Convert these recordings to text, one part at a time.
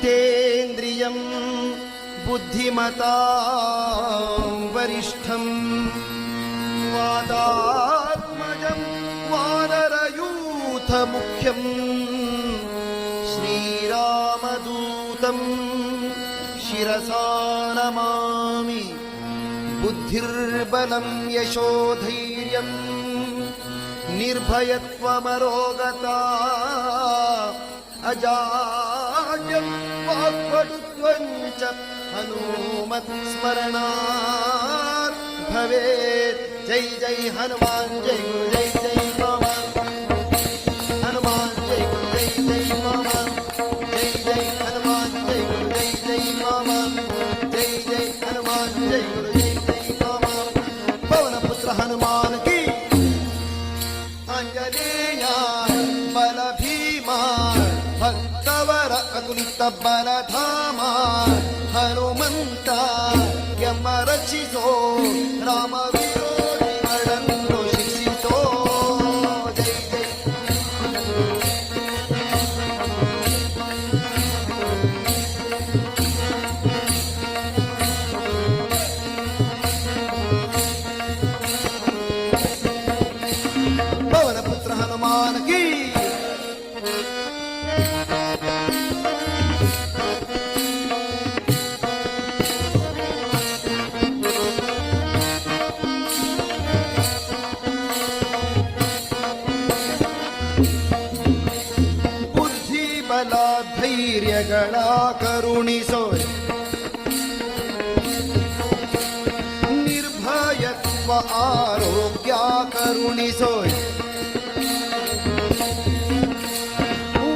जितेन्द्रियं बुद्धिमतां वरिष्ठं वादात्मजं वानरयूथमुख्यं श्रीरामदूतं शिरसा नमामि। बुद्धिर्बलं यशोधैर्यं निर्भयत्वमरोगता अजाड्यं वाक्पटुत्वं च हनुमत्स्मरणात् भवेत्। जय जय हनुमान जय गुरु जय जय मामा हनुमान जय गुरु जय जय मामा जय जय हनुमान जय गुरु जय जय मामा जय जय हनुमान जय गुरु जय जय मामा। पवन पुत्र हनुमान की आंजनेय बल भीमा भक्तवर अतुलित बलधाम ಹನುಮಂತ ಯಮ ರಚಿಸೋ ರಾಮ ವಿರೋಧಿಗಳನ್ನು ಶಿಕ್ಷಿಸೋ ಜೈ ಜೈ ಪವನ ಪುತ್ರ ಹನುಮಾನ ಕೀ ಧೈರ್ಯಗಳ ಕರುಣಿಸೋ ನಿರ್ಭಯತ್ವ ಆರೋಗ್ಯ ಕರುಣಿಸೋ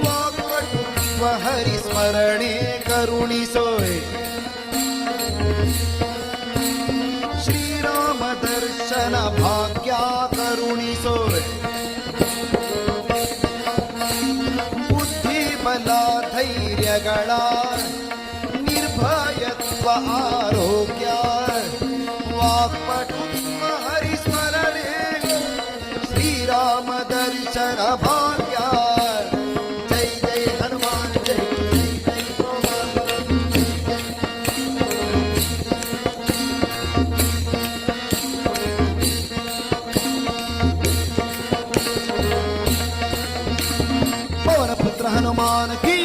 ವಾಕ್ಪಟುತ್ವ ಹರಿಸ್ಮರಣೆ ಕರುಣಿಸೋ ಶ್ರೀರಾಮ ದರ್ಶನ ಭಾಗ್ಯ ಕರುಣಿಸೋ ಧೈರ್ಯಗಳ ನಿರ್ಭಯತ್ವ ಆರೋಗ್ಯ ವಾಕ್ಪಟುತ್ವ ಹರಿಸ್ಮರಣೆ ಶ್ರೀರಾಮ ದರ್ಶನ ಭಾಗ್ಯ ಜೈ ಜೈ ಹನುಮಾನ್ ಜೈ ಜೈ ಪವನ ಪುತ್ರ ಹನುಮಾನ ಕೀ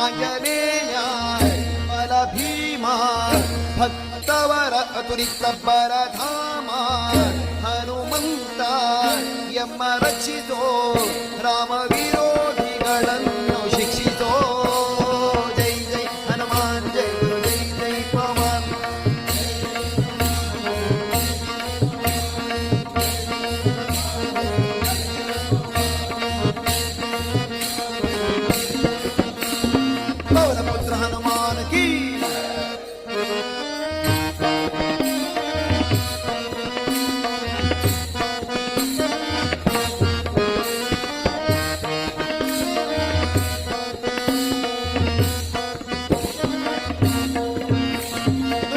ಆಂಜನೇಯ ಬಲ ಭೀಮ ಭಕ್ತವರ ಅತುಲಿತ ಬಲಧಾಮ ಹನುಮಂತ ಯಮ ರಚಿಸೋ ರಾಮ ವಿರೋಧಿಗಳನ್ನು ಶಿಕ್ಷಿಸೋ ಜೈ ಜೈ ಹನುಮಾನ್ ಜೈ ಗುರು ಜೈ ಜೈ ಪವನ್ ಪವನ ಪುತ್ರ ಹನುಮಾನ ಕೀ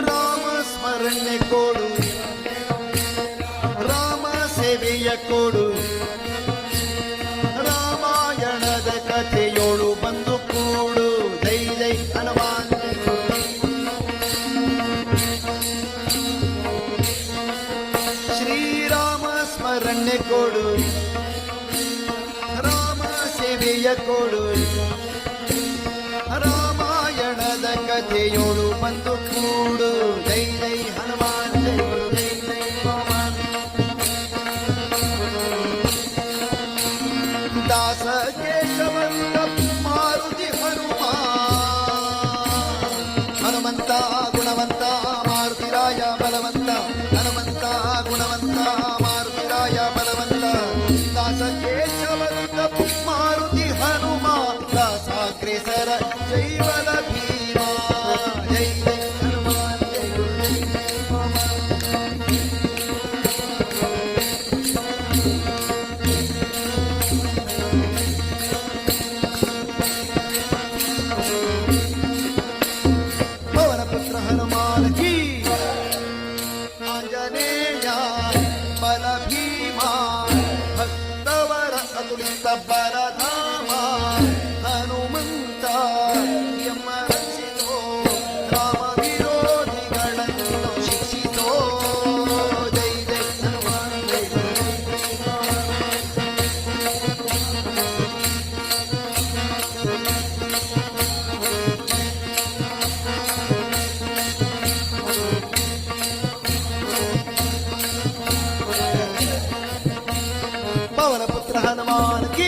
ರಾಮ ಸ್ಮರಣೆ ಕೊಡು ರಾಮ ಸೇವೆಯ ಕೊಡು ರಾಮಾಯಣದ ಕಥೆಯೋಳು ಬಂದು ಕೂಡು ಜೈ ಜೈ ಹನುಮಾನ್ ಶ್ರೀರಾಮ ಸ್ಮರಣೆ ಕೊಡು ರಾಮ ಸೇವೆಯ ಕೊಡು ರಾಮಾಯಣದ ಕಥೆಯೋಳು ಬಂದು ಕೂಡು ಜೈ ಜೈ ಹನುಮಾನ್ ಜೈ ಗುರು ಜೈ ಜೈ ಪವನ್ ದಾಸ ಕೇಶವಂತ ಮಾರುತಿ ಹನುಮ ಹನುಮಂತ ಗುಣವಂತ ಮಾರುತಿರಾಯ ಬಲವಂತ ಹನುಮಂತ ಗುಣವಂತ ಮಾರುತಿರಾಯ ಬಲವಂತ ದಾಸ ಕೇಶವಂತ ಮಾರುತಿ ಹನುಮ ದಾಸಾಗ್ರೇಸರ ಜೈ ಬಲ ಭೀಮ ಜೈ ಜೈ ಹನುಮಾನ್ ಜೈ ಗುರು ಜೈ ಜೈ ಪವನ್ ಪವನ ಪುತ್ರ ಹನುಮಾನ ಕೀ ಆಂಜನೇಯ ಬಲ ಭೀಮ ಭಕ್ತವರ ಅತುಲಿತ ಬಲಧಾಮ ಹನುಮಂತ पवन पुत्र हनुमान की